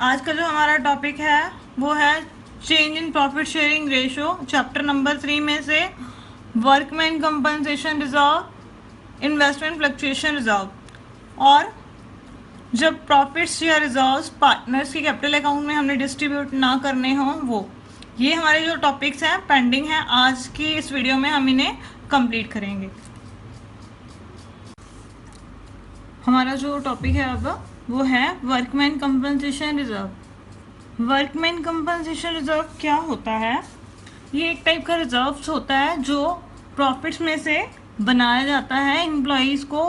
आज का जो हमारा टॉपिक है वो है change in profit sharing ratio, chapter number 3 में से workman compensation reserve, investment fluctuation reserve. और जब प्रॉफिट्स या रिजर्व्स पार्टनर्स के कैपिटल अकाउंट में हमने डिस्ट्रीब्यूट ना करने हों वो, ये हमारे जो टॉपिक्स हैं पेंडिंग हैं, आज की इस वीडियो में हम इन्हें कंप्लीट करेंगे। हमारा जो टॉपिक है अब वो है workman compensation reserve. Workman compensation reserve क्या होता है? ये एक टाइप का रिजर्व होता है जो प्रॉफिट्स में से बनाया जाता है एम्प्लॉयज़ को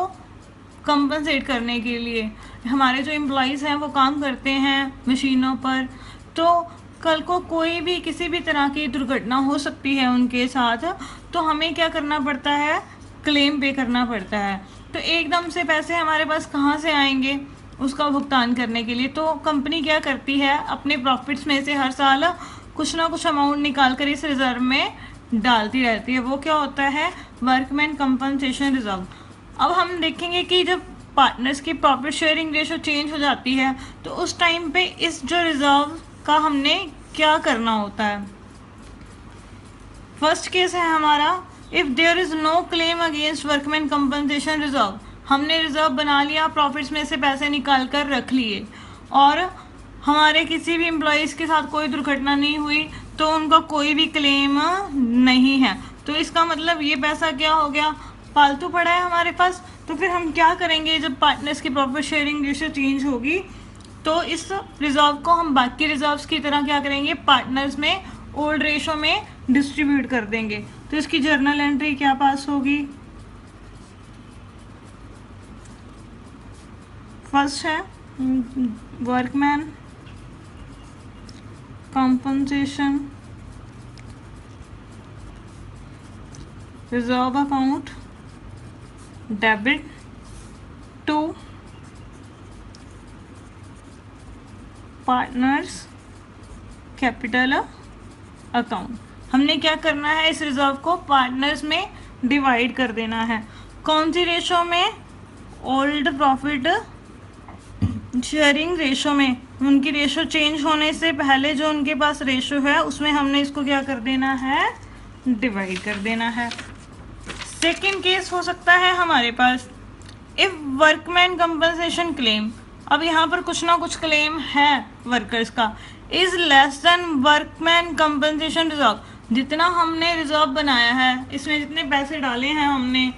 कंपनसेट करने के लिए। हमारे जो एम्प्लॉयज़ हैं वो काम करते हैं मशीनों पर, तो कल को कोई भी किसी भी तरह की दुर्घटना हो सकती है उनके साथ, तो हमें क्या करना पड़ता है? क्लेम पे करना पड़ता है। तो एकदम से पैसे हमारे पास कहाँ से आएंगे उसका भुगतान करने के लिए? तो कंपनी क्या करती है, अपने प्रॉफिट्स में से हर साल कुछ ना कुछ अमाउंट निकाल कर इस रिजर्व में डालती रहती है। वो क्या होता है? Workman compensation reserve. अब हम देखेंगे कि जब पार्टनर्स की प्रॉफिट शेयरिंग रेशो चेंज हो जाती है तो उस टाइम पे इस जो रिजर्व का हमने क्या करना होता है। फर्स्ट केस है हमारा, if there is no claim against workman compensation reserve. हमने रिजर्व बना लिया, प्रॉफिट्स में से पैसे निकाल कर रख लिए और हमारे किसी भी एम्प्लॉयज़ के साथ कोई दुर्घटना नहीं हुई, तो उनका कोई भी क्लेम नहीं है। तो इसका मतलब ये पैसा क्या हो गया? फालतू पड़ा है हमारे पास। तो फिर हम क्या करेंगे जब पार्टनर्स की प्रॉफिट शेयरिंग रेशो चेंज होगी? तो इस रिजर्व को हम बाकी रिजर्व्स की तरह क्या करेंगे? पार्टनर्स में ओल्ड रेशो में डिस्ट्रीब्यूट कर देंगे। तो इसकी जर्नल एंट्री क्या पास होगी? फर्स्ट है workman compensation reserve account debit to partners capital account. हमने क्या करना है? इस रिजर्व को पार्टनर्स में डिवाइड कर देना है। कौन सी रेशो में? ओल्ड प्रॉफिट शेयरिंग रेशो में। उनकी रेशो चेंज होने से पहले जो उनके पास रेशो है उसमें हमने इसको क्या कर देना है? डिवाइड कर देना है। सेकेंड केस हो सकता है हमारे पास, इफ वर्कमैन कंपनसेशन क्लेम। अब यहाँ पर कुछ ना कुछ क्लेम है वर्कर्स का, is less than workman compensation reserve. जितना हमने रिजर्व बनाया है, इसमें जितने पैसे डाले हैं हमने,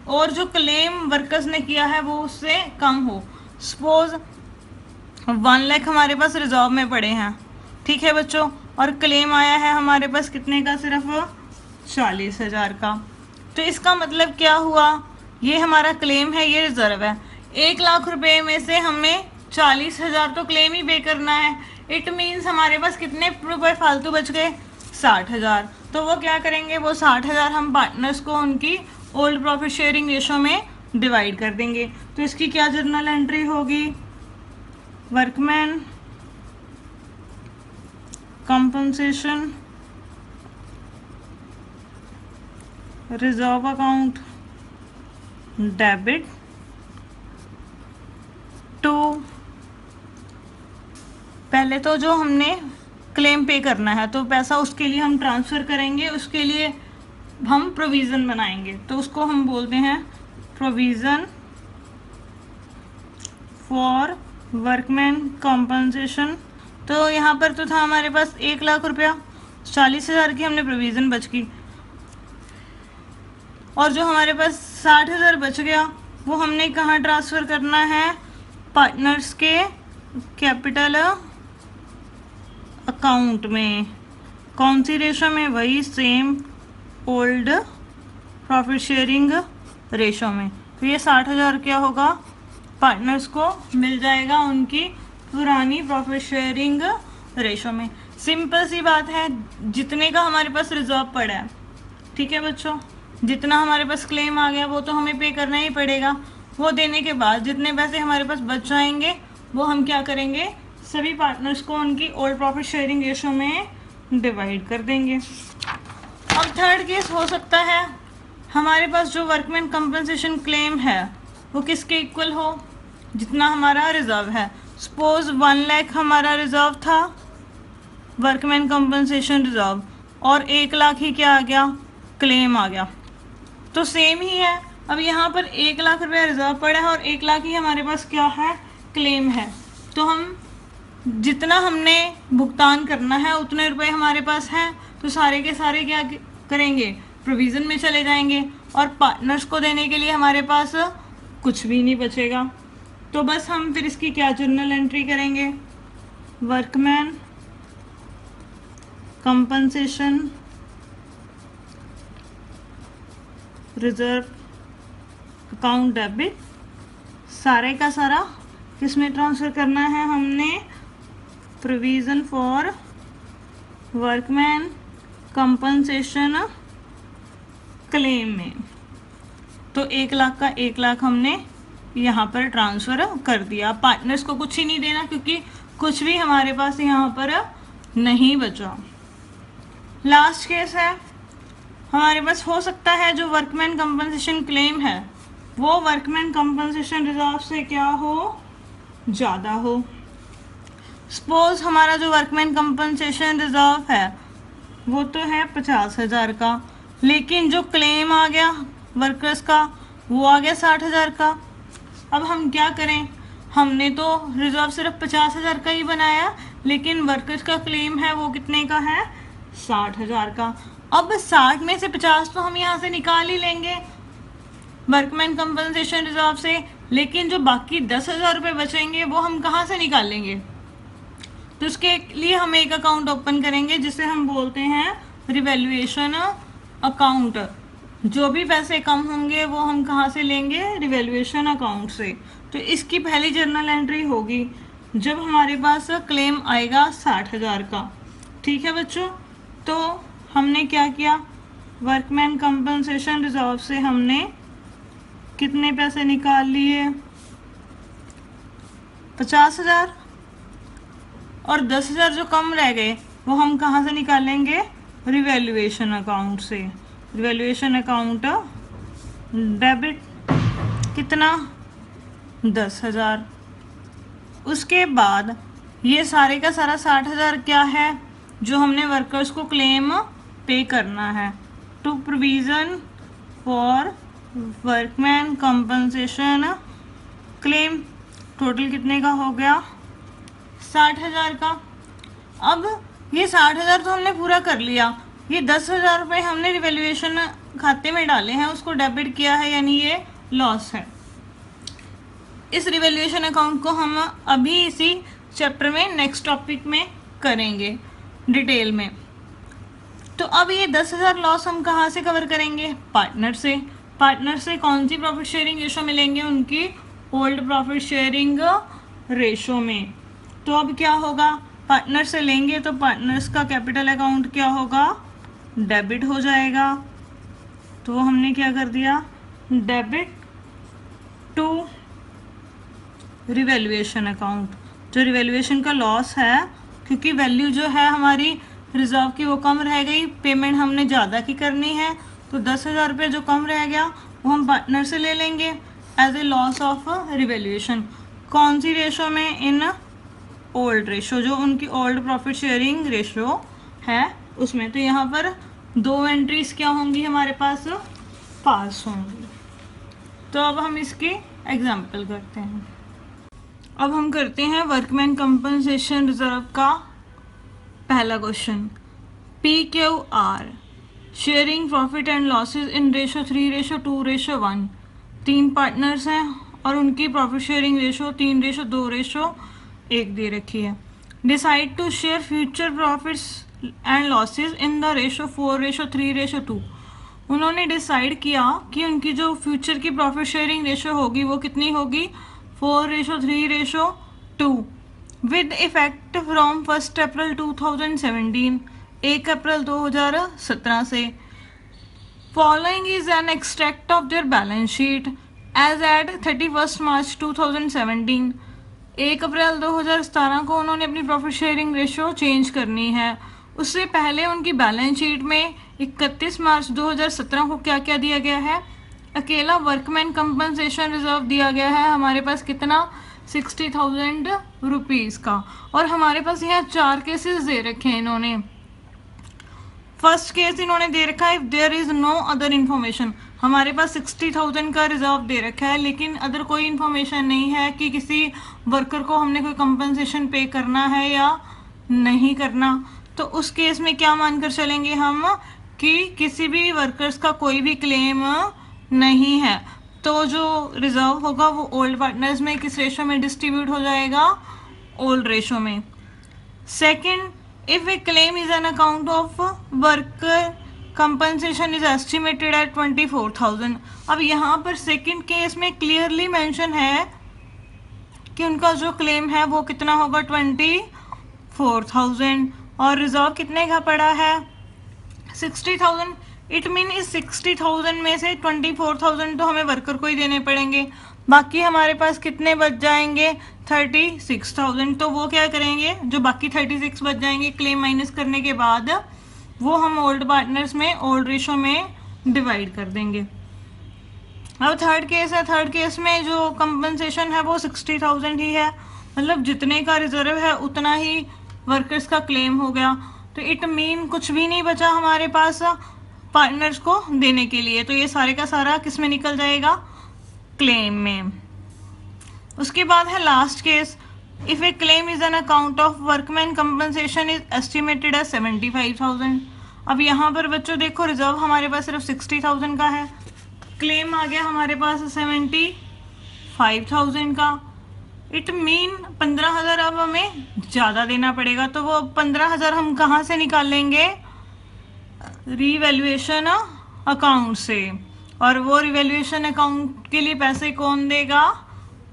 और जो क्लेम वर्कर्स ने किया है वो उससे कम हो। सपोज 1 लाख हमारे पास रिजर्व में पड़े हैं, ठीक है बच्चों, और क्लेम आया है हमारे पास कितने का? सिर्फ 40,000 का। तो इसका मतलब क्या हुआ? ये हमारा क्लेम है, ये रिजर्व है। 1 लाख रुपए में से हमें 40,000 तो क्लेम ही पे करना है। इट मीन्स हमारे पास कितने रुपए फालतू बच गए? 60,000। तो वो क्या करेंगे? वो 60,000 हम पार्टनर्स को उनकी ओल्ड प्रॉफिट शेयरिंग रेशो में डिवाइड कर देंगे। तो इसकी क्या जर्नल एंट्री होगी? Workman compensation reserve account debit to, पहले तो जो हमने क्लेम पे करना है तो पैसा उसके लिए हम ट्रांसफ़र करेंगे, उसके लिए हम प्रोविज़न बनाएंगे, तो उसको हम बोलते हैं प्रोविज़न फॉर वर्कमैन कंपनसेशन। तो यहाँ पर तो था हमारे पास 1 लाख रुपया, 40,000 की हमने प्रोविज़न बच गई, और जो हमारे पास 60,000 बच गया वो हमने कहाँ ट्रांसफ़र करना है? पार्टनर्स के कैपिटल अकाउंट में। कौन सी रेशो में? वही same old profit sharing ratio में। तो ये 60,000 क्या होगा? पार्टनर्स को मिल जाएगा उनकी पुरानी प्रॉफिट शेयरिंग रेशो में। सिंपल सी बात है, जितने का हमारे पास रिजर्व पड़ा है, ठीक है बच्चों, जितना हमारे पास क्लेम आ गया वो तो हमें पे करना ही पड़ेगा। वो देने के बाद जितने पैसे हमारे पास बच जाएंगे वो हम क्या करेंगे? सभी पार्टनर्स को उनकी ओल्ड प्रॉफिट शेयरिंग रेशो में डिवाइड कर देंगे। अब थर्ड केस हो सकता है, हमारे पास जो वर्कमैन कंपनसेशन क्लेम है वो किसके इक्वल हो? जितना हमारा रिजर्व है। सपोज 1 लाख हमारा रिजर्व था, वर्कमैन कंपनसेशन रिजर्व, और 1 लाख ही क्या आ गया, क्लेम आ गया। तो सेम ही है, अब यहाँ पर 1 लाख रुपया रिजर्व पड़ा है और 1 लाख ही हमारे पास क्या है, क्लेम है। तो हम जितना हमने भुगतान करना है उतने रुपए हमारे पास हैं, तो सारे के सारे क्या करेंगे, प्रोविज़न में चले जाएंगे, और पार्टनर्स को देने के लिए हमारे पास कुछ भी नहीं बचेगा। तो बस हम फिर इसकी क्या जर्नल एंट्री करेंगे, workman compensation reserve account debit, सारे का सारा किसमें ट्रांसफ़र करना है हमने, provision for workman compensation claim में। तो 1 लाख का 1 लाख हमने यहाँ पर ट्रांसफ़र कर दिया। पार्टनर्स को कुछ ही नहीं देना क्योंकि कुछ भी हमारे पास यहाँ पर नहीं बचा। लास्ट केस है, हमारे पास हो सकता है जो वर्कमैन कंपनसेशन क्लेम है वो वर्कमैन कंपनसेशन रिजर्व से क्या हो, ज़्यादा हो। सपोज हमारा जो वर्कमैन कंपनसेशन रिजर्व है वो तो है 50,000 का, लेकिन जो क्लेम आ गया वर्कर्स का वो आ गया 60,000 का। अब हम क्या करें, हमने तो रिजर्व सिर्फ 50,000 का ही बनाया, लेकिन वर्कर्स का क्लेम है वो कितने का है, 60,000 का। अब 60 में से 50 तो हम यहाँ से निकाल ही लेंगे वर्कमैन कंपनसेशन रिजर्व से, लेकिन जो बाकी 10,000 रुपये बचेंगे वो हम कहाँ से निकालेंगे। तो उसके लिए हम एक अकाउंट ओपन करेंगे जिसे हम बोलते हैं रिवैल्यूएशन अकाउंट। जो भी पैसे कम होंगे वो हम कहाँ से लेंगे, रिवैल्यूएशन अकाउंट से। तो इसकी पहली जर्नल एंट्री होगी जब हमारे पास क्लेम आएगा 60,000 का। ठीक है बच्चों, तो हमने क्या किया, वर्कमैन कंपनसेशन रिजर्व से हमने कितने पैसे निकाल लिए, 50,000, और 10,000 जो कम रह गए वो हम कहाँ से निकालेंगे, रिवैल्यूएशन अकाउंट से। रिवैल्यूएशन अकाउंट डेबिट कितना, 10,000। उसके बाद ये सारे का सारा 60,000 क्या है, जो हमने वर्कर्स को क्लेम पे करना है, to provision for workman compensation claim. Total कितने का हो गया, 60,000 का। अब ये 60,000 तो हमने पूरा कर लिया, ये 10,000 रुपये हमने रिवैल्यूएशन खाते में डाले हैं, उसको डेबिट किया है, यानी ये लॉस है। इस रिवैल्यूएशन अकाउंट को हम अभी इसी चैप्टर में नेक्स्ट टॉपिक में करेंगे डिटेल में। तो अब ये 10,000 लॉस हम कहाँ से कवर करेंगे, पार्टनर से। पार्टनर से कौन सी प्रॉफिट शेयरिंग रेशो मिलेंगे, उनकी ओल्ड प्रॉफिट शेयरिंग रेशो में। तो अब क्या होगा, पार्टनर से लेंगे तो पार्टनर्स का कैपिटल अकाउंट क्या होगा, डेबिट हो जाएगा। तो हमने क्या कर दिया, डेबिट टू रिवैल्यूएशन अकाउंट। जो रिवैल्यूएशन का लॉस है, क्योंकि वैल्यू जो है हमारी रिजर्व की वो कम रह गई, पेमेंट हमने ज़्यादा की करनी है, तो 10,000 रुपये जो कम रह गया वो हम पार्टनर से ले लेंगे as a loss of revaluation. कौन सी रेशो में, इन ओल्ड रेशो, जो उनकी ओल्ड प्रॉफिट शेयरिंग रेशो है उसमें। तो यहाँ पर 2 एंट्रीज क्या होंगी हमारे पास होंगी। तो अब हम इसकी एग्जाम्पल करते हैं। अब हम करते हैं वर्कमैन कंपनसेशन रिजर्व का पहला question. PQR sharing profit and losses in ratio 3:2:1। 3 partners हैं और उनकी प्रॉफिट शेयरिंग रेशो 3:2:1 दे रखी है। Decide to share future profits and losses in the ratio 4:3:2। उन्होंने डिसाइड किया कि उनकी जो फ्यूचर की प्रॉफिट शेयरिंग रेशो होगी वो कितनी होगी, 4:3:2 with effect from 1 April 2017, 1 April 2017 से। Following is an extract of their balance sheet as at 31 March 2017। 1 April 2017 को उन्होंने अपनी प्रॉफिट शेयरिंग रेशो चेंज करनी है। उससे पहले उनकी बैलेंस शीट में 31 मार्च 2017 को क्या क्या दिया गया है, अकेला वर्कमैन कंपनसेशन रिजर्व दिया गया है हमारे पास कितना, 60,000 रुपीज़ का। और हमारे पास यहाँ 4 केसेस दे रखे हैं इन्होंने। फर्स्ट केस इन्होंने दे रखा है, if there is no other information. हमारे पास 60,000 का रिजर्व दे रखा है, लेकिन अदर कोई इन्फॉर्मेशन नहीं है कि किसी वर्कर को हमने कोई कंपनसेशन पे करना है या नहीं करना। तो उस केस में क्या मानकर चलेंगे हम कि किसी भी वर्कर्स का कोई भी क्लेम नहीं है। तो जो रिजर्व होगा वो ओल्ड पार्टनर्स में किस रेशो में डिस्ट्रीब्यूट हो जाएगा, ओल्ड रेशो में। Second, if a claim is an account of worker compensation is estimated at 24,000। अब यहाँ पर सेकंड केस में क्लियरली मेंशन है कि उनका जो क्लेम है वो कितना होगा, 24,000, और रिजर्व कितने का पड़ा है, 60,000। इट मीन इस 60,000 में से 24,000 तो हमें वर्कर को ही देने पड़ेंगे, बाकी हमारे पास कितने बच जाएंगे, 36,000। तो वो क्या करेंगे, जो बाकी 36 बच जाएंगे क्लेम माइनस करने के बाद, वो हम ओल्ड पार्टनर्स में ओल्ड रेशो में डिवाइड कर देंगे। अब थर्ड केस है, थर्ड केस में जो कंपनसेशन है वो 60,000 ही है, मतलब जितने का रिजर्व है उतना ही वर्कर्स का क्लेम हो गया। तो इट मीन कुछ भी नहीं बचा हमारे पास पार्टनर्स को देने के लिए, तो ये सारे का सारा किस में निकल जाएगा, क्लेम में। उसके बाद है last case, if a claim is an account of workman compensation is estimated as 75,000। अब यहाँ पर बच्चों देखो रिजर्व हमारे पास सिर्फ 60,000 का है, क्लेम आ गया हमारे पास 75,000 का। इट मीन 15,000 अब हमें ज़्यादा देना पड़ेगा। तो वो 15,000 हम कहाँ से निकाल लेंगे, रीवैल्यूएशन अकाउंट से। और वो रिवैल्यूएशन अकाउंट के लिए पैसे कौन देगा,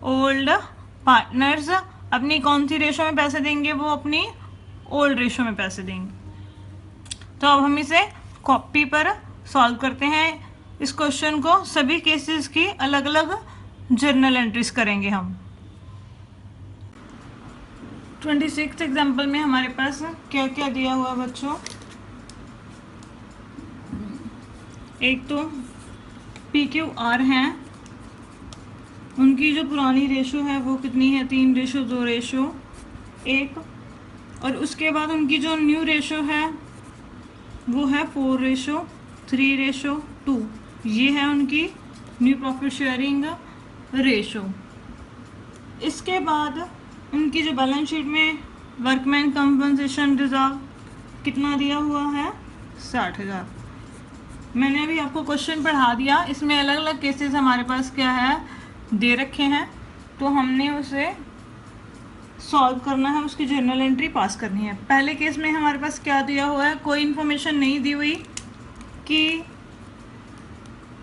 ओल्ड पार्टनर्स। अपनी कौन सी रेशो में पैसे देंगे, वो अपनी ओल्ड रेशो में पैसे देंगे। तो अब हम इसे कॉपी पर सॉल्व करते हैं। इस क्वेश्चन को सभी केसेस की अलग अलग जर्नल एंट्रीज करेंगे हम। 26th एग्जाम्पल में हमारे पास क्या क्या दिया हुआ बच्चों, एक तो PQR हैं, उनकी जो पुरानी रेशो है वो कितनी है, 3:2:1। और उसके बाद उनकी जो न्यू रेशो है वो है 4:3:2। ये है उनकी न्यू प्रॉफिट शेयरिंग रेशो। इसके बाद उनकी जो बैलेंस शीट में वर्कमैन कंपनसेशन रिजर्व कितना दिया हुआ है, 60,000। मैंने अभी आपको क्वेश्चन पढ़ा दिया, इसमें अलग अलग केसेस हमारे पास क्या है दे रखे हैं, तो हमने उसे सॉल्व करना है, उसकी जर्नल एंट्री पास करनी है। पहले केस में हमारे पास क्या दिया हुआ है, कोई इन्फॉर्मेशन नहीं दी हुई कि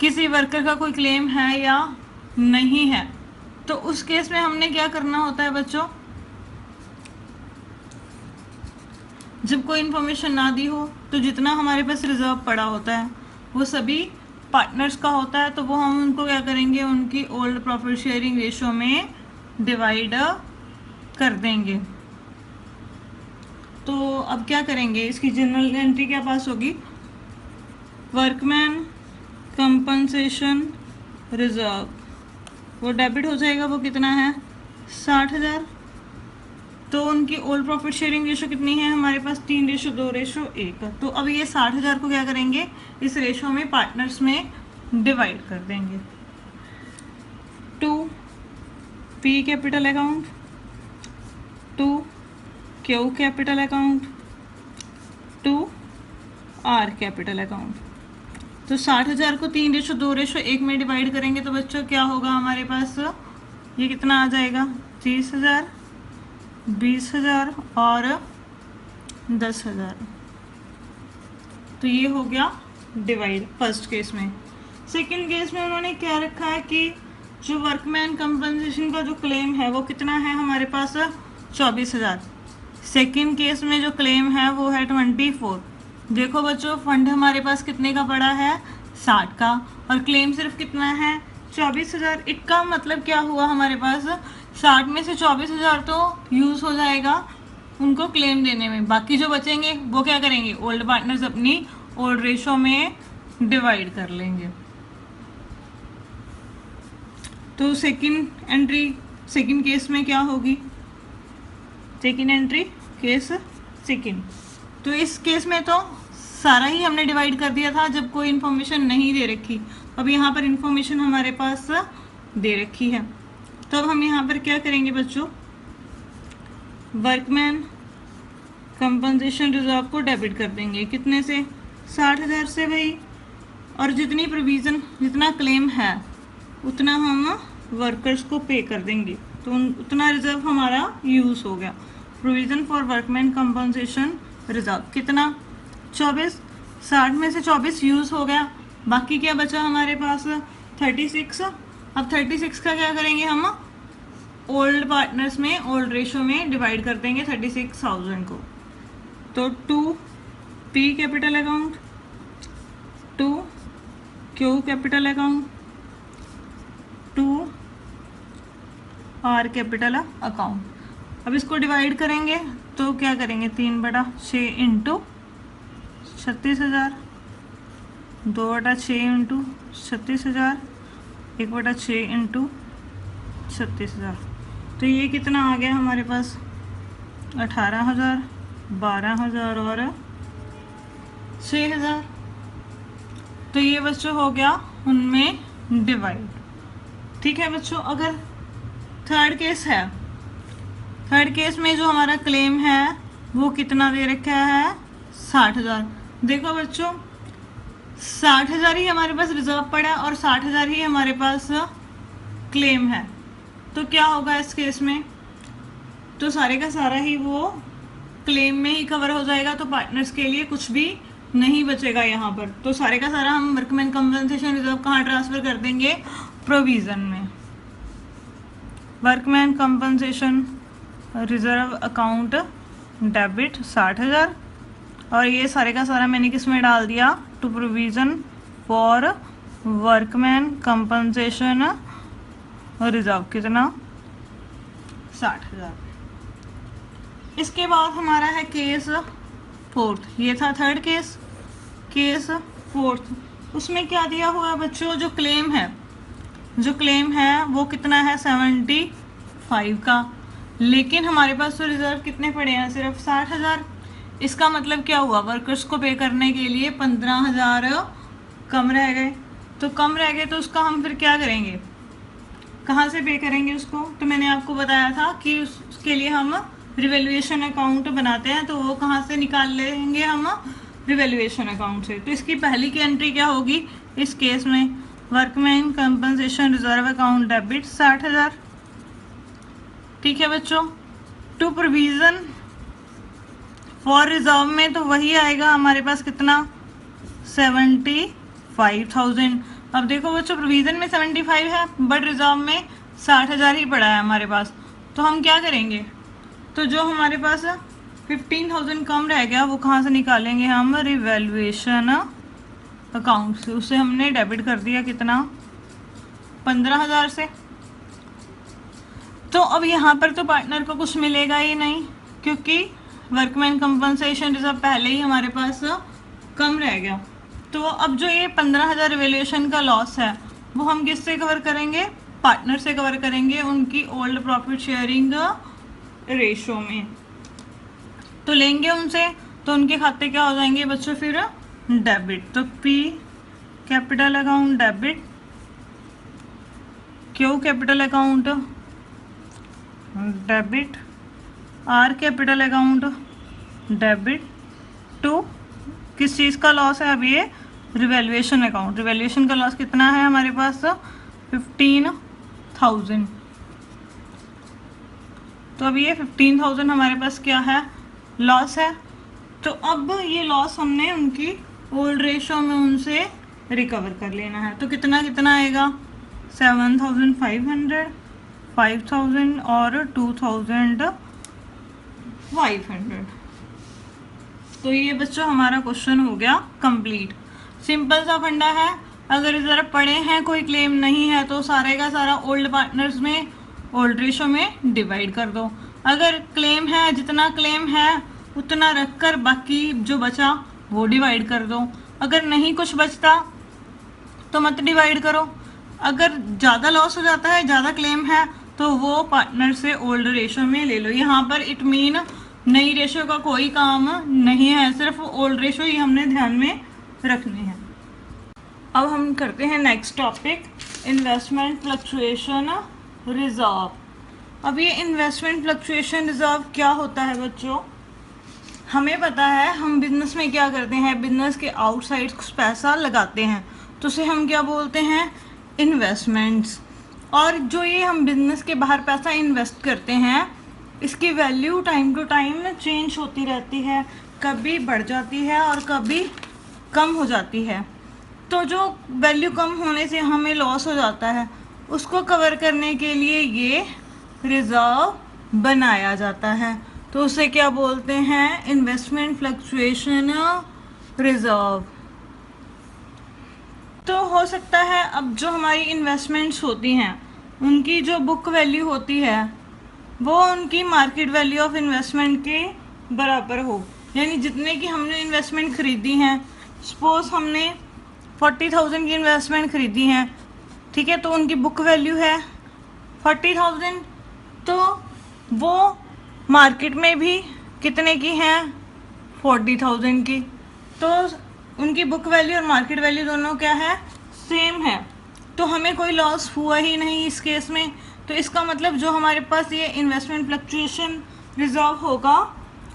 किसी वर्कर का कोई क्लेम है या नहीं है। तो उस केस में हमने क्या करना होता है बच्चों, जब कोई इन्फॉर्मेशन ना दी हो तो जितना हमारे पास रिजर्व पड़ा होता है वो सभी पार्टनर्स का होता है, तो वो हम उनको क्या करेंगे, उनकी ओल्ड प्रॉफिट शेयरिंग रेशो में डिवाइड कर देंगे। तो अब क्या करेंगे, इसकी जनरल एंट्री क्या पास होगी, वर्कमैन कंपनसेशन रिजर्व, वो डेबिट हो जाएगा, वो कितना है 60,000। तो उनकी ओल्ड प्रॉफिट शेयरिंग रेशो कितनी है हमारे पास, 3:2:1। तो अब ये 60,000 को क्या करेंगे, इस रेशो में पार्टनर्स में डिवाइड कर देंगे। 2 P capital account, 2 Q capital account, 2 R capital account. तो 60,000 को 3:2:1 में डिवाइड करेंगे तो बच्चों क्या होगा हमारे पास, ये कितना आ जाएगा, 30,000, 20,000 और 10,000। तो ये हो गया डिवाइड फर्स्ट केस में। सेकंड केस में उन्होंने क्या रखा है कि जो वर्कमैन कंपनसेशन का जो क्लेम है वो कितना है हमारे पास, 24,000। सेकंड केस में जो क्लेम है वो है 24। देखो बच्चों फंड हमारे पास कितने का पड़ा है, 60 का, और क्लेम सिर्फ कितना है, 24,000। इसका मतलब क्या हुआ, हमारे पास 60 में से 24,000 तो यूज़ हो जाएगा उनको क्लेम देने में, बाकी जो बचेंगे वो क्या करेंगे, ओल्ड पार्टनर्स अपनी ओल्ड रेशो में डिवाइड कर लेंगे। तो सेकंड एंट्री सेकंड केस में क्या होगी, सेकंड एंट्री केस सेकंड। तो इस केस में तो सारा ही हमने डिवाइड कर दिया था जब कोई इन्फॉर्मेशन नहीं दे रखी। अब यहाँ पर इन्फॉर्मेशन हमारे पास दे रखी है, तो अब हम यहाँ पर क्या करेंगे बच्चों, वर्कमैन कंपनसेशन रिजर्व को डेबिट कर देंगे। कितने से, 60,000 से भाई। और जितनी प्रोविज़न, जितना क्लेम है उतना हम वर्कर्स को पे कर देंगे, तो उतना रिजर्व हमारा यूज़ हो गया। Provision for workman compensation reserve कितना, 24। 60 में से 24 यूज़ हो गया, बाकी क्या बचा हमारे पास, 36। अब 36 का क्या करेंगे हम, ओल्ड पार्टनर्स में, ओल्ड रेशो में डिवाइड कर देंगे 36,000 को। तो 2 P capital account, 2 Q capital account, 2 are capital account. अब इसको डिवाइड करेंगे तो क्या करेंगे, 3/6 इंटू 36,000, 2/6 इंटू 36,000, 1/6 इंटू 36,000। तो ये कितना आ गया हमारे पास, 18,000, 12,000 और 6,000। तो ये बच्चों हो गया उनमें डिवाइड। ठीक है बच्चों, अगर थर्ड केस है, थर्ड केस में जो हमारा क्लेम है वो कितना दे रखा है, 60,000। देखो बच्चों 60,000 ही हमारे पास रिजर्व पड़ा है और 60,000 ही हमारे पास क्लेम है। तो क्या होगा इस केस में, तो सारे का सारा ही वो क्लेम में ही कवर हो जाएगा, तो पार्टनर्स के लिए कुछ भी नहीं बचेगा यहाँ पर। तो सारे का सारा हम वर्कमैन कंपनसेशन रिजर्व कहाँ ट्रांसफर कर देंगे, प्रोविज़न में। Workman compensation reserve account debit 60,000, और ये सारे का सारा मैंने किस में डाल दिया, to provision for workman compensation reserve, कितना, 60,000। इसके बाद हमारा है केस फोर्थ, ये था थर्ड केस। केस फोर्थ, उसमें क्या दिया हुआ है बच्चों, जो क्लेम है, जो क्लेम है वो कितना है, 75 का, लेकिन हमारे पास तो रिजर्व कितने पड़े हैं, सिर्फ 60,000। इसका मतलब क्या हुआ, वर्कर्स को पे करने के लिए 15,000 कम रह गए। तो कम रह गए तो उसका हम फिर क्या करेंगे, कहाँ से पे करेंगे उसको, तो मैंने आपको बताया था कि उसके लिए हम रिवैल्यूएशन अकाउंट बनाते हैं, तो वो कहाँ से निकाल लेंगे हम, रिवैल्यूएशन अकाउंट से। तो इसकी पहली की एंट्री क्या होगी इस केस में, workman compensation reserve account debit 60,000। ठीक है बच्चों, टू प्रोविज़न फॉर रिजर्व में तो वही आएगा हमारे पास कितना, 75,000। अब देखो बच्चों प्रोविज़न में 75 है बट रिजर्व में 60,000 ही पड़ा है हमारे पास, तो हम क्या करेंगे, तो जो हमारे पास 15,000 कम रह गया वो कहाँ से निकालेंगे हम, रिवैल्यूएशन अकाउंट से। उसे हमने डेबिट कर दिया कितना, 15,000 से। तो अब यहाँ पर तो पार्टनर को कुछ मिलेगा ही नहीं, क्योंकि वर्कमैन कंपनसेशन रिजर्व पहले ही हमारे पास कम रह गया। तो अब जो ये 15,000 रिवैल्यूएशन का लॉस है वो हम किससे कवर करेंगे, पार्टनर से कवर करेंगे, उनकी ओल्ड प्रॉफिट शेयरिंग रेशो में। तो लेंगे उनसे, तो उनके खाते क्या हो जाएंगे बच्चों फिर, डेबिट। तो P capital account debit, Q capital account debit, R capital account debit, to किस चीज़ का लॉस है, अब ये रिवैल्यूएशन अकाउंट। रिवैल्यूएशन का लॉस कितना है हमारे पास, 15,000। तो अब ये 15,000 हमारे पास क्या है, लॉस है। तो अब ये लॉस हमने उनकी ओल्ड रेशो में उनसे रिकवर कर लेना है। तो कितना कितना आएगा, 7,500, 5,000 और 2,500। तो ये बच्चों हमारा क्वेश्चन हो गया कंप्लीट। सिंपल सा फंडा है, अगर इस तरह पढ़े हैं कोई क्लेम नहीं है तो सारे का सारा ओल्ड पार्टनर्स में, ओल्ड रेशो में डिवाइड कर दो। अगर क्लेम है, जितना क्लेम है उतना रखकर बाकी जो बचा वो डिवाइड कर दो। अगर नहीं कुछ बचता तो मत डिवाइड करो। अगर ज़्यादा लॉस हो जाता है, ज़्यादा क्लेम है, तो वो पार्टनर से ओल्ड रेशो में ले लो। यहाँ पर इट मीन नई रेशो का कोई काम नहीं है, सिर्फ ओल्ड रेशो ही हमने ध्यान में रखने हैं। अब हम करते हैं next topic, investment fluctuation reserve. अब ये इन्वेस्टमेंट फ्लक्चुएशन रिजर्व क्या होता है बच्चों? हमें पता है हम बिजनेस में क्या करते हैं, बिजनेस के आउटसाइड कुछ पैसा लगाते हैं, तो उसे हम क्या बोलते हैं, इन्वेस्टमेंट्स। और जो ये हम बिजनेस के बाहर पैसा इन्वेस्ट करते हैं, इसकी value time to time change होती रहती है, कभी बढ़ जाती है और कभी कम हो जाती है। तो जो वैल्यू कम होने से हमें लॉस हो जाता है, उसको कवर करने के लिए ये रिजर्व बनाया जाता है, तो उसे क्या बोलते हैं, इन्वेस्टमेंट फ्लक्चुएशन रिजर्व। तो हो सकता है अब जो हमारी इन्वेस्टमेंट्स होती हैं उनकी जो बुक वैल्यू होती है वो उनकी मार्केट वैल्यू ऑफ इन्वेस्टमेंट के बराबर हो, यानी जितने की हमने इन्वेस्टमेंट खरीदी हैं, सपोज हमने 40,000 की इन्वेस्टमेंट खरीदी है, ठीक है, तो उनकी बुक वैल्यू है 40,000, तो वो मार्केट में भी कितने की हैं, 40,000 की, तो उनकी बुक वैल्यू और मार्केट वैल्यू दोनों क्या है, सेम है, तो हमें कोई लॉस हुआ ही नहीं इस केस में। तो इसका मतलब जो हमारे पास ये इन्वेस्टमेंट फ्लक्चुएशन रिजर्व होगा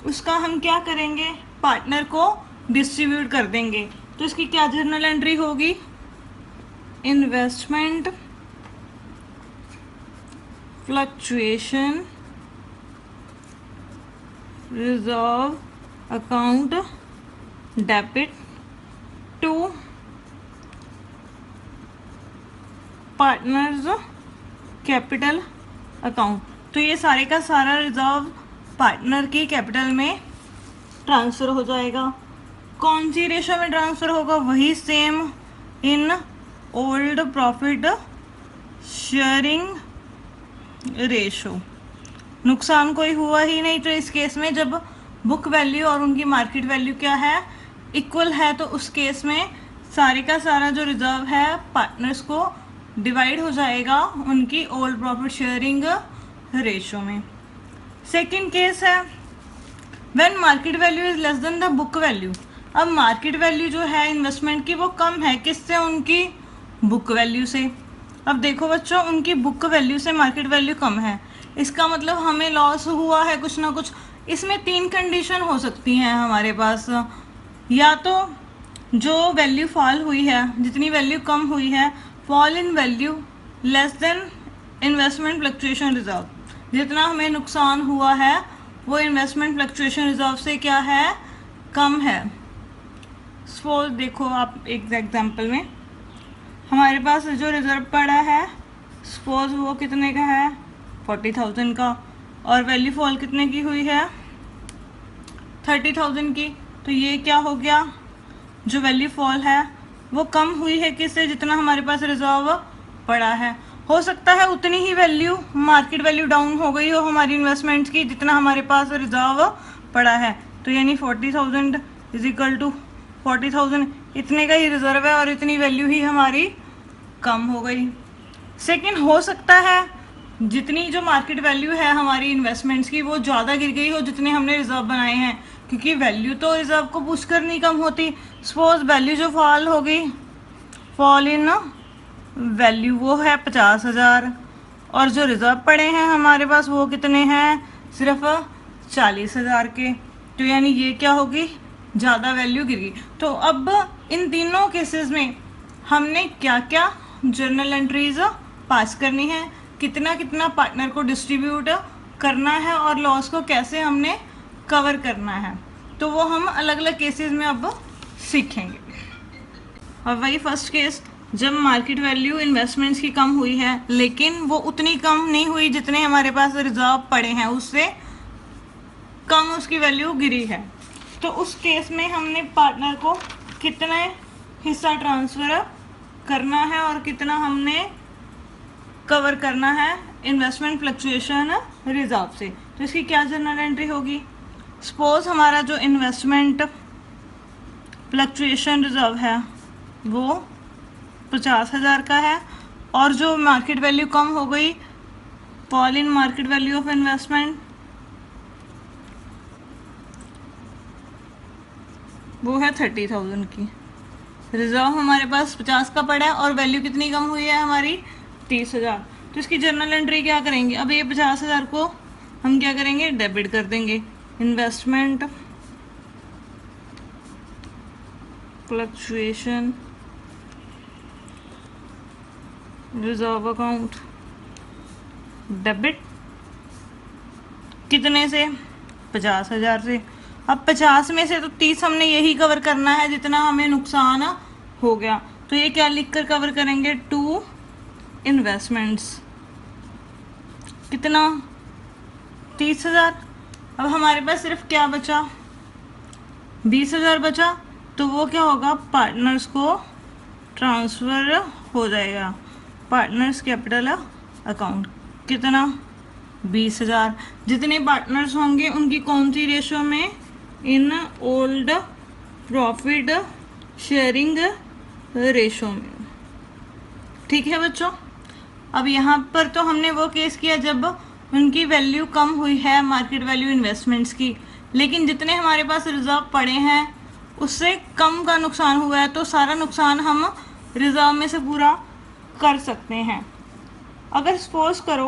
उसका हम क्या करेंगे, पार्टनर को डिस्ट्रीब्यूट कर देंगे। तो इसकी क्या जर्नल एंट्री होगी, investment fluctuation reserve account debit to partners capital account. तो ये सारे का सारा रिजर्व पार्टनर की कैपिटल में ट्रांसफ़र हो जाएगा। कौन सी रेशो में ट्रांसफ़र होगा, वही same in old profit sharing ratio. नुकसान कोई हुआ ही नहीं, तो इस केस में जब बुक वैल्यू और उनकी मार्केट वैल्यू क्या है, इक्वल है, तो उस केस में सारे का सारा जो रिजर्व है पार्टनर्स को डिवाइड हो जाएगा उनकी ओल्ड प्रॉफिट शेयरिंग रेशो में। सेकंड केस है when market value is less than the book value. अब मार्केट वैल्यू जो है इन्वेस्टमेंट की वो कम है, किससे, उनकी बुक वैल्यू से। अब देखो बच्चों, उनकी बुक वैल्यू से मार्केट वैल्यू कम है, इसका मतलब हमें लॉस हुआ है कुछ ना कुछ। इसमें 3 कंडीशन हो सकती हैं हमारे पास, या तो जो वैल्यू फॉल हुई है, जितनी वैल्यू कम हुई है, fall in value less than investment fluctuation reserve, जितना हमें नुकसान हुआ है वो इन्वेस्टमेंट फ्लक्चुएशन रिजर्व से क्या है, कम है। सपोज देखो आप एक एग्जांपल में, हमारे पास जो रिजर्व पड़ा है सपोज वो कितने का है, 40,000 का, और वैल्यू फॉल कितने की हुई है, 30,000 की। तो ये क्या हो गया, जो वैल्यू फॉल है वो कम हुई है किससे, जितना हमारे पास रिजर्व पड़ा है। हो सकता है उतनी ही वैल्यू मार्केट वैल्यू डाउन हो गई हो हमारी इन्वेस्टमेंट्स की, जितना हमारे पास रिजर्व पड़ा है। तो यानी 40,000 इज इक्वल टू 40,000, इतने का ही रिजर्व है और इतनी वैल्यू ही हमारी कम हो गई। सेकंड, हो सकता है जितनी जो मार्केट वैल्यू है हमारी इन्वेस्टमेंट्स की वो ज़्यादा गिर गई हो जितने हमने रिजर्व बनाए हैं, क्योंकि वैल्यू तो रिजर्व को पुश कर नहीं कम होती। सपोज वैल्यू जो फॉल हो गई, फॉल इन वैल्यू वो है 50,000, और जो रिजर्व पड़े हैं हमारे पास वो कितने हैं, सिर्फ 40,000 के। तो यानी ये क्या होगी, ज़्यादा वैल्यू गिर गई। तो अब इन तीनों केसेस में हमने क्या क्या जर्नल एंट्रीज पास करनी है, कितना कितना पार्टनर को डिस्ट्रीब्यूट करना है और लॉस को कैसे हमने कवर करना है, तो वो हम अलग अलग केसेस में अब सीखेंगे। और वही फर्स्ट केस, जब मार्केट वैल्यू इन्वेस्टमेंट्स की कम हुई है लेकिन वो उतनी कम नहीं हुई जितने हमारे पास रिजर्व पड़े हैं, उससे कम उसकी वैल्यू गिरी है, तो उस केस में हमने पार्टनर को कितना हिस्सा ट्रांसफ़र करना है और कितना हमने कवर करना है इन्वेस्टमेंट फ्लक्चुएशन रिजर्व से। तो इसकी क्या जर्नल एंट्री होगी, सपोज हमारा जो इन्वेस्टमेंट फ्लक्चुएशन रिजर्व है वो 50,000 का है और जो मार्केट वैल्यू कम हो गई fall in market value of investment, वो है 30,000 की। रिजर्व हमारे पास 50 का पड़ा है और वैल्यू कितनी कम हुई है हमारी 30,000। तो इसकी जर्नल एंट्री क्या करेंगे, अब ये 50,000 को हम क्या करेंगे, डेबिट कर देंगे। Investment fluctuation reserve account, debit कितने से, 50,000 से। अब 50 में से तो 30 हमने यही कवर करना है जितना हमें नुकसान हो गया, तो ये क्या लिख कर कवर करेंगे, टू इन्वेस्टमेंट्स, कितना 30,000। अब हमारे पास सिर्फ क्या बचा, 20,000 बचा, तो वो क्या होगा, पार्टनर्स को ट्रांसफ़र हो जाएगा, पार्टनर्स कैपिटल अकाउंट, कितना 20,000। जितने पार्टनर्स होंगे उनकी कौन सी रेशो में, इन ओल्ड प्रॉफिट शेयरिंग रेशो में। ठीक है बच्चों, अब यहाँ पर तो हमने वो केस किया जब उनकी वैल्यू कम हुई है मार्केट वैल्यू इन्वेस्टमेंट्स की, लेकिन जितने हमारे पास रिजर्व पड़े हैं उससे कम का नुकसान हुआ है, तो सारा नुकसान हम रिजर्व में से पूरा कर सकते हैं। अगर सपोज करो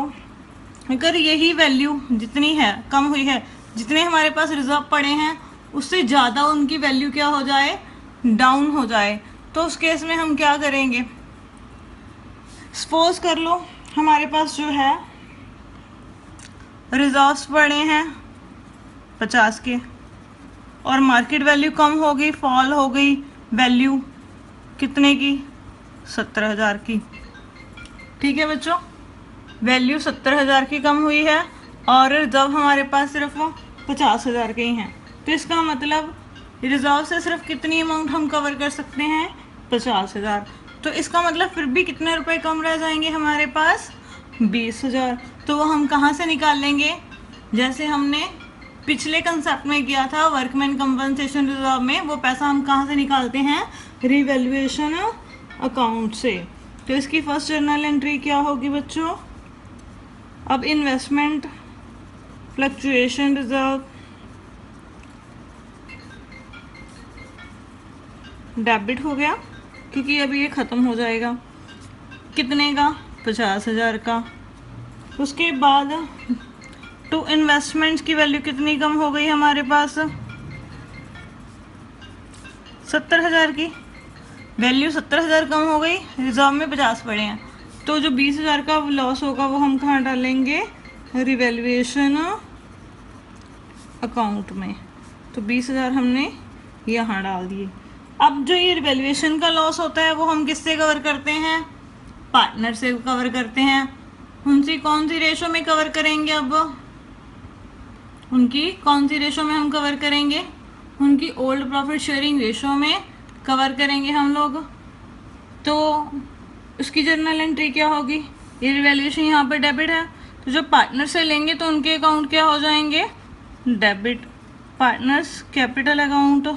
अगर यही वैल्यू जितनी है कम हुई है, जितने हमारे पास रिजर्व पड़े हैं उससे ज़्यादा उनकी वैल्यू क्या हो जाए, डाउन हो जाए, तो उस केस में हम क्या करेंगे, सपोज कर लो हमारे पास जो है रिजर्व्स पड़े हैं 50 के और मार्केट वैल्यू कम हो गई, फॉल हो गई वैल्यू कितने की, 70,000 की। ठीक है बच्चों, वैल्यू 70,000 की कम हुई है और रिजर्व हमारे पास सिर्फ 50,000 के ही हैं, तो इसका मतलब रिजर्व से सिर्फ कितनी अमाउंट हम कवर कर सकते हैं, 50,000। तो इसका मतलब फिर भी कितने रुपए कम रह जाएंगे हमारे पास, 20,000। तो वो हम कहाँ से निकाल लेंगे, जैसे हमने पिछले कंसेप्ट में किया था वर्कमैन कंपनसेशन रिजर्व में, वो पैसा हम कहाँ से निकालते हैं, रिवैल्यूएशन अकाउंट से। तो इसकी फर्स्ट जर्नल एंट्री क्या होगी बच्चों, अब इन्वेस्टमेंट फ्लक्चुएशन रिजर्व डेबिट हो गया क्योंकि अभी ये ख़त्म हो जाएगा, कितने का, 50,000 का। उसके बाद टू इन्वेस्टमेंट्स की वैल्यू कितनी कम हो गई हमारे पास, 70,000 की वैल्यू 70,000 कम हो गई, रिजर्व में 50 पड़े हैं, तो जो 20,000 का लॉस होगा वो हम कहाँ डालेंगे, रिवैल्यूएशन अकाउंट में। तो 20,000 हमने यहाँ डाल दिए। अब जो ये रिवैल्यूएशन का लॉस होता है वो हम किससे कवर करते हैं, पार्टनर से कवर करते हैं। उनकी कौन सी रेशो में कवर करेंगे, अब उनकी कौन सी रेशो में हम कवर करेंगे, उनकी ओल्ड प्रॉफिट शेयरिंग रेशो में कवर करेंगे हम लोग। तो उसकी जर्नल एंट्री क्या होगी, ये रिवैल्यूएशन यहाँ पर डेबिट है, तो जो पार्टनर से लेंगे तो उनके अकाउंट क्या हो जाएंगे, debit, partners capital account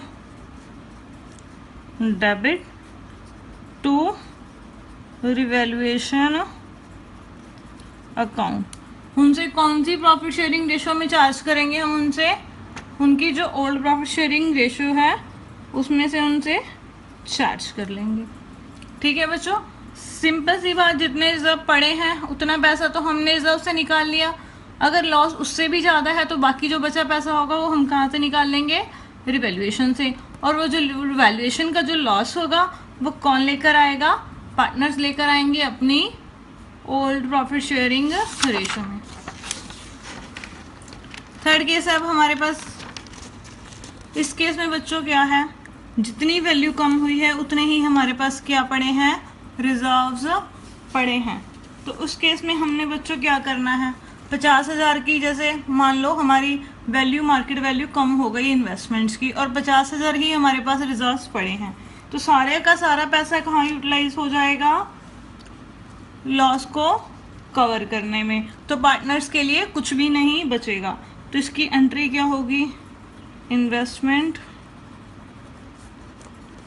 debit to revaluation account. उनसे कौन सी प्रॉफिट शेयरिंग रेशो में चार्ज करेंगे हम, उनसे उनकी जो ओल्ड प्रॉफिट शेयरिंग रेशो है उसमें से उनसे चार्ज कर लेंगे। ठीक है बच्चों, सिंपल सी बात, जितने रिजर्व पड़े हैं उतना पैसा तो हमने रिजर्व से निकाल लिया, अगर लॉस उससे भी ज़्यादा है तो बाकी जो बचा पैसा होगा वो हम कहाँ से निकाल लेंगे, रिवैल्यूएशन से। और वो जो रिवैल्यूएशन का जो लॉस होगा वो कौन लेकर आएगा, पार्टनर्स लेकर आएंगे अपनी ओल्ड प्रॉफिट शेयरिंग रेशो में। थर्ड केस है अब हमारे पास, इस केस में बच्चों क्या है, जितनी वैल्यू कम हुई है उतने ही हमारे पास क्या पड़े हैं, रिजर्व्स पड़े हैं। तो उस केस में हमने बच्चों क्या करना है, 50,000 की जैसे मान लो हमारी वैल्यू मार्केट वैल्यू कम हो गई इन्वेस्टमेंट्स की और 50,000 ही हमारे पास रिजर्व्स पड़े हैं, तो सारे का सारा पैसा कहाँ यूटिलाइज हो जाएगा, लॉस को कवर करने में। तो पार्टनर्स के लिए कुछ भी नहीं बचेगा। तो इसकी एंट्री क्या होगी, investment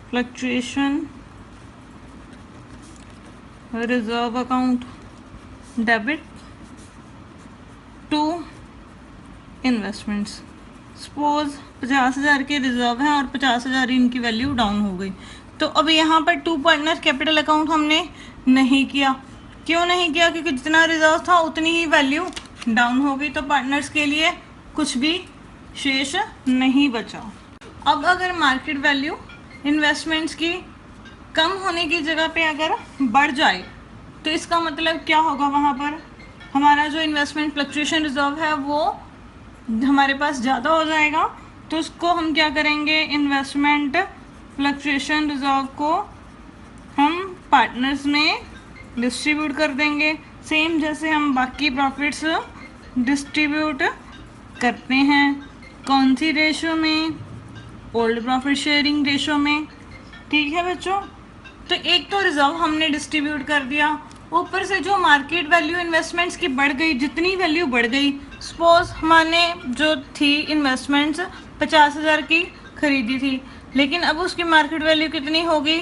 fluctuation reserve account debit to investments. Suppose 50,000 के रिजर्व हैं और 50,000 इनकी वैल्यू डाउन हो गई, तो अब यहाँ पर टू पार्टनर कैपिटल अकाउंट हमने नहीं किया। क्यों नहीं किया? क्योंकि जितना रिजर्व था उतनी ही वैल्यू डाउन हो गई, तो पार्टनर्स के लिए कुछ भी शेष नहीं बचा। अब अगर मार्केट वैल्यू इन्वेस्टमेंट्स की कम होने की जगह पे अगर बढ़ जाए तो इसका मतलब क्या होगा? वहाँ पर हमारा जो इन्वेस्टमेंट फ्लक्चुएशन रिजर्व है वो हमारे पास ज़्यादा हो जाएगा। तो उसको हम क्या करेंगे? इन्वेस्टमेंट फ्लक्चुएशन रिजर्व को हम पार्टनर्स में डिस्ट्रीब्यूट कर देंगे, सेम जैसे हम बाकी प्रॉफिट्स डिस्ट्रीब्यूट करते हैं। कौन सी रेशो में? ओल्ड प्रॉफिट शेयरिंग रेशो में। ठीक है बच्चों, तो एक तो रिजर्व हमने डिस्ट्रीब्यूट कर दिया, ऊपर से जो मार्केट वैल्यू इन्वेस्टमेंट्स की बढ़ गई, जितनी वैल्यू बढ़ गई, सपोज हमने जो थी इन्वेस्टमेंट्स 50,000 की खरीदी थी, लेकिन अब उसकी मार्केट वैल्यू कितनी हो गई?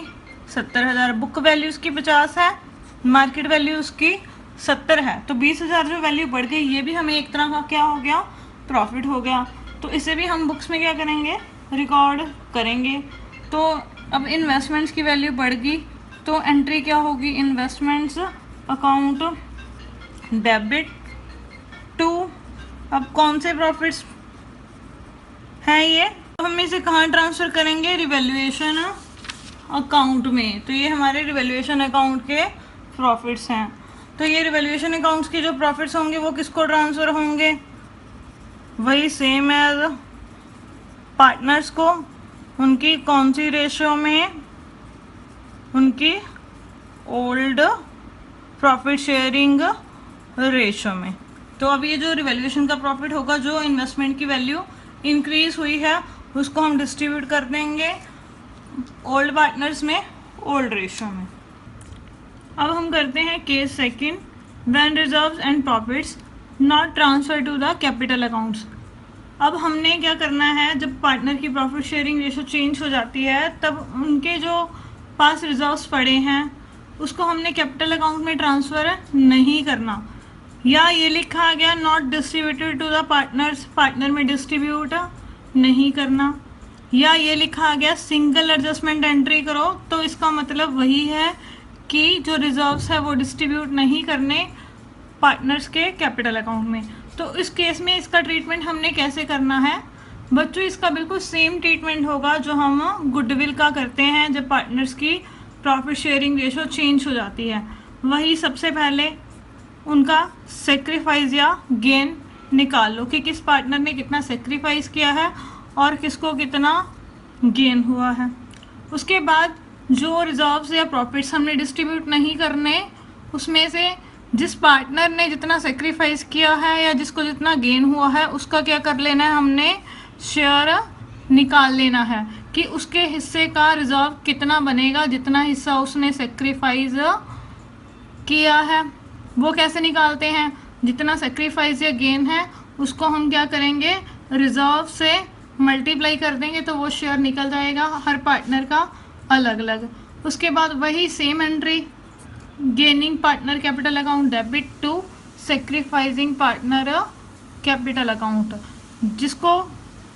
70,000। बुक वैल्यू उसकी 50 है, मार्केट वैल्यू उसकी 70 है, तो 20,000 जो वैल्यू बढ़ गई, ये भी हमें एक तरह का क्या हो गया? प्रॉफिट हो गया। तो इसे भी हम बुक्स में क्या करेंगे? रिकॉर्ड करेंगे। तो अब इन्वेस्टमेंट्स की वैल्यू बढ़ गई, तो एंट्री क्या होगी? Investments account debit to. अब कौन से प्रॉफिट्स हैं ये? तो हम इसे कहाँ ट्रांसफ़र करेंगे? रिवैल्यूएशन अकाउंट में। तो ये हमारे रिवैल्यूएशन अकाउंट के प्रॉफिट्स हैं। तो ये रिवैल्यूएशन अकाउंट्स के जो प्रॉफिट्स होंगे वो किसको ट्रांसफ़र होंगे? वही सेम एज पार्टनर्स को। उनकी कौन सी रेशो में? उनकी ओल्ड प्रॉफिट शेयरिंग रेशो में। तो अब ये जो रिवैल्यूएशन का प्रॉफिट होगा, जो इन्वेस्टमेंट की वैल्यू इंक्रीज हुई है, उसको हम डिस्ट्रीब्यूट कर देंगे ओल्ड पार्टनर्स में, ओल्ड रेशो में। अब हम करते हैं case second, when reserves and profits not transfer to the capital accounts. अब हमने क्या करना है? जब पार्टनर की प्रॉफिट शेयरिंग रेशो चेंज हो जाती है, तब उनके जो पास रिजर्व्स पड़े हैं उसको हमने कैपिटल अकाउंट में ट्रांसफ़र नहीं करना, या ये लिखा गया not distributed to the partners, partner में डिस्ट्रीब्यूट नहीं करना, या ये लिखा गया सिंगल एडजस्टमेंट एंट्री करो। तो इसका मतलब वही है कि जो रिजर्व्स है वो डिस्ट्रीब्यूट नहीं करने पार्टनर्स के कैपिटल अकाउंट में। तो इस केस में इसका ट्रीटमेंट हमने कैसे करना है बच्चों? इसका बिल्कुल सेम ट्रीटमेंट होगा जो हम गुडविल का करते हैं जब पार्टनर्स की प्रॉफिट शेयरिंग रेशो चेंज हो जाती है। वही सबसे पहले उनका सेक्रीफाइस या गेन निकाल लो कि किस पार्टनर ने कितना सेक्रीफाइस किया है और किसको कितना गेन हुआ है। उसके बाद जो रिजर्व्स या प्रॉफिट्स हमने डिस्ट्रीब्यूट नहीं करने, उसमें से जिस पार्टनर ने जितना सेक्रीफाइस किया है या जिसको जितना गेन हुआ है, उसका क्या कर लेना है? हमने शेयर निकाल लेना है कि उसके हिस्से का रिजर्व कितना बनेगा, जितना हिस्सा उसने सेक्रीफाइस किया है। वो कैसे निकालते हैं? जितना सेक्रीफाइस या गेन है उसको हम क्या करेंगे? रिजर्व से मल्टीप्लाई कर देंगे, तो वो शेयर निकल जाएगा हर पार्टनर का अलग अलग। उसके बाद वही same entry, gaining partner capital account debit to sacrificing partner capital account. जिसको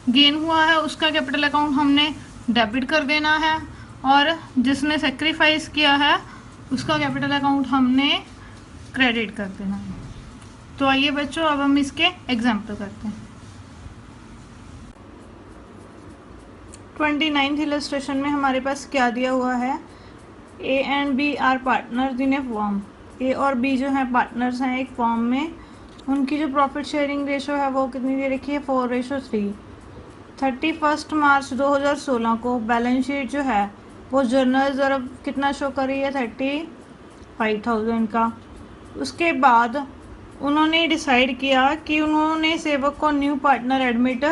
गेन हुआ है उसका कैपिटल अकाउंट हमने डेबिट कर देना है, और जिसने सेक्रीफाइस किया है उसका कैपिटल अकाउंट हमने क्रेडिट कर देना है। तो आइए बच्चों, अब हम इसके एग्जाम्पल करते हैं। 29th इलस्ट्रेशन में हमारे पास क्या दिया हुआ है? A and B are partners in a firm. A और बी जो है पार्टनर्स हैं एक फॉर्म में। उनकी जो प्रॉफिट शेयरिंग रेशो है वो कितनी दे रखी है? 4:3। 31 मार्च 2016 को बैलेंस शीट जो है वो जर्नल रिजर्व कितना शो कर रही है? 35,000 का। उसके बाद उन्होंने डिसाइड किया कि उन्होंने सेवक को न्यू पार्टनर एडमिट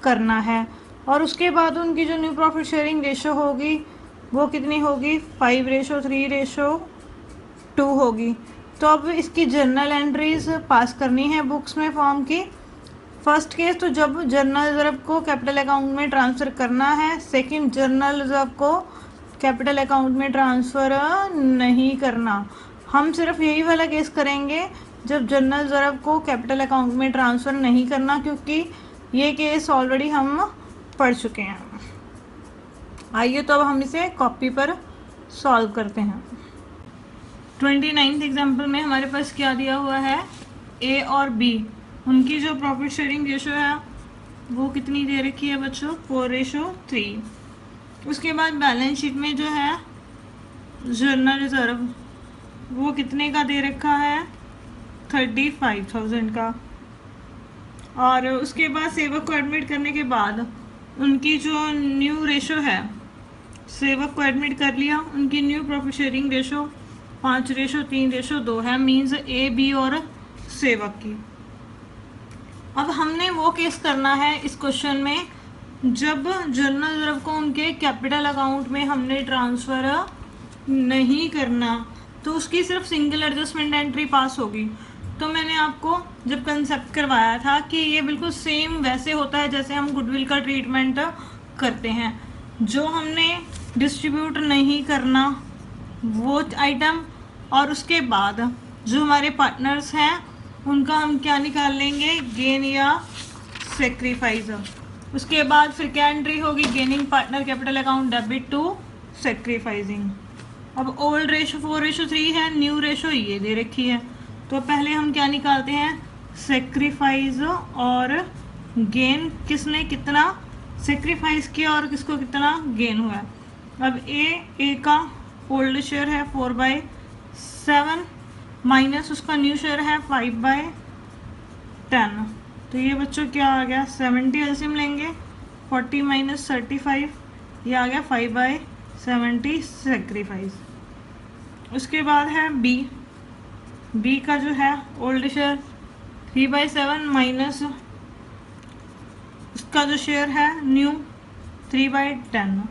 करना है, और उसके बाद उनकी जो न्यू प्रॉफिट शेयरिंग रेशो होगी वो कितनी होगी? 5:3:2 होगी। तो अब इसकी जर्नल एंट्रीज पास करनी है बुक्स में फॉर्म की। फर्स्ट केस, तो जब जर्नल रिजर्व को कैपिटल अकाउंट में ट्रांसफ़र करना है। सेकंड, जर्नल रिजर्व को कैपिटल अकाउंट में ट्रांसफ़र नहीं करना। हम सिर्फ यही वाला केस करेंगे जब जनरल रिजर्व को कैपिटल अकाउंट में ट्रांसफ़र नहीं करना, क्योंकि ये केस ऑलरेडी हम पढ़ चुके हैं। आइए तो अब हम इसे कॉपी पर सॉल्व करते हैं। 29th एग्जाम्पल में हमारे पास क्या दिया हुआ है, ए और बी उनकी जो प्रॉफिट शेयरिंग रेशो है वो कितनी दे रखी है बच्चों, 4:3। उसके बाद बैलेंस शीट में जो है जनरल रिजर्व वो कितने का दे रखा है, 35,000 का। और उसके बाद सेवक को एडमिट करने के बाद उनकी जो न्यू रेशो है, सेवक को एडमिट कर लिया, उनकी न्यू प्रॉफिट शेयरिंग रेशो 5:3:2 है, मीन्स ए बी और सेवक की। अब हमने वो केस करना है इस क्वेश्चन में जब जनरल रिजर्व को उनके कैपिटल अकाउंट में हमने ट्रांसफ़र नहीं करना, तो उसकी सिर्फ सिंगल एडजस्टमेंट एंट्री पास होगी। तो मैंने आपको जब कंसेप्ट करवाया था कि ये बिल्कुल सेम वैसे होता है जैसे हम गुडविल का ट्रीटमेंट करते हैं। जो हमने डिस्ट्रीब्यूट नहीं करना वो आइटम, और उसके बाद जो हमारे पार्टनर्स हैं उनका हम क्या निकाल लेंगे, गेन या सेक्रीफाइस। उसके बाद फिर क्या एंट्री होगी, gaining partner capital account debit to sacrificing. अब ओल्ड रेशो 4:3 है, न्यू रेशो ये दे रखी है, तो पहले हम क्या निकालते हैं, सेक्रीफाइस और गेन, किसने कितना सेक्रीफाइस किया और किसको कितना गेन हुआ है। अब ए का ओल्ड शेयर है 4/7 माइनस उसका न्यू शेयर है 5/10, तो ये बच्चों क्या आ गया, 70 एलसीएम लेंगे, 40 - 35 ये आ गया 5/70 सेक्रीफाइस। उसके बाद है बी का जो है ओल्ड शेयर 3/7 माइनस उसका जो शेयर है न्यू 3/10,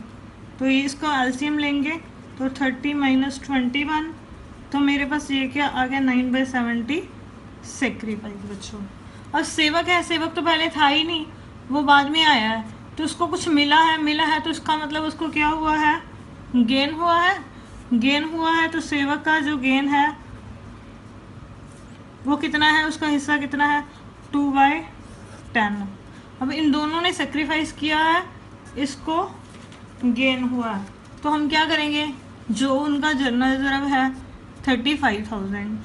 तो ये इसका एलसीएम लेंगे तो 30 - 21, तो मेरे पास ये क्या आ गया 9/70 सेक्रीफाइस बच्चों। और सेवक है, सेवक तो पहले था ही नहीं, वो बाद में आया है, तो उसको कुछ मिला है तो इसका मतलब उसको क्या हुआ है, गेन हुआ है। तो सेवक का जो गेन है वो कितना है, उसका हिस्सा कितना है, 2/10। अब इन दोनों ने सेक्रीफाइस किया है, इसको गेन हुआ है, तो हम क्या करेंगे, जो उनका जनरल रिजर्व है 35,000,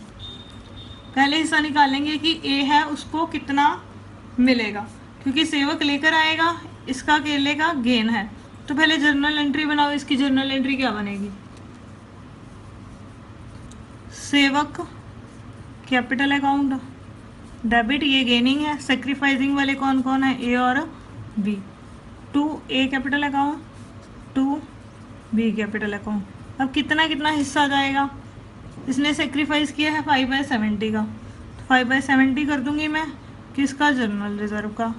पहले हिस्सा निकालेंगे कि ए है उसको कितना मिलेगा, क्योंकि सेवक लेकर आएगा, इसका अकेले का गेन है। तो पहले जर्नल एंट्री बनाओ, इसकी जर्नल एंट्री क्या बनेगी, सेवक कैपिटल अकाउंट डेबिट, ये गेनिंग है, सेक्रीफाइसिंग वाले कौन कौन है, ए और B, to A capital account, to B capital account. अब कितना कितना हिस्सा जाएगा, इसने सेक्रीफाइस किया है 5/70 का, तो 5/70 कर दूंगी मैं, किसका, जनरल रिजर्व का।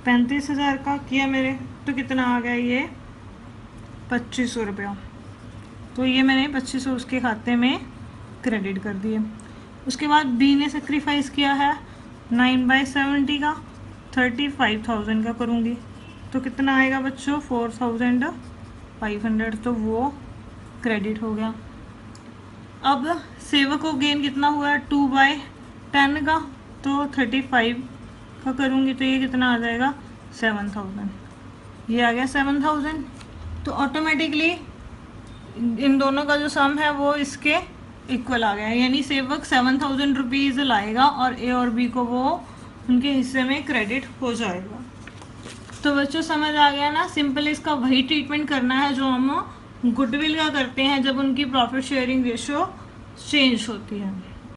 35,000 का किया मेरे, तो कितना आ गया ये 2500 रुपया, तो ये मैंने 2500 उसके खाते में क्रेडिट कर दिए। उसके बाद बी ने सेक्रीफाइस किया है 9/70 का, 35,000 का करूँगी, तो कितना आएगा बच्चों 4,500, तो वो क्रेडिट हो गया। अब सेवक को गेन कितना हुआ है 2/10 का, तो 35 का करूँगी, तो ये कितना आ जाएगा 7,000, ये आ गया 7,000। तो ऑटोमेटिकली इन दोनों का जो सम है वो इसके इक्वल आ गया, यानी सेवक 7,000 रुपीज़ लाएगा और ए और बी को वो उनके हिस्से में क्रेडिट हो जाएगा। तो बच्चों समझ आ गया ना, सिंपल इसका वही ट्रीटमेंट करना है जो हम गुडविल का करते हैं जब उनकी प्रॉफिट शेयरिंग रेशो चेंज होती है।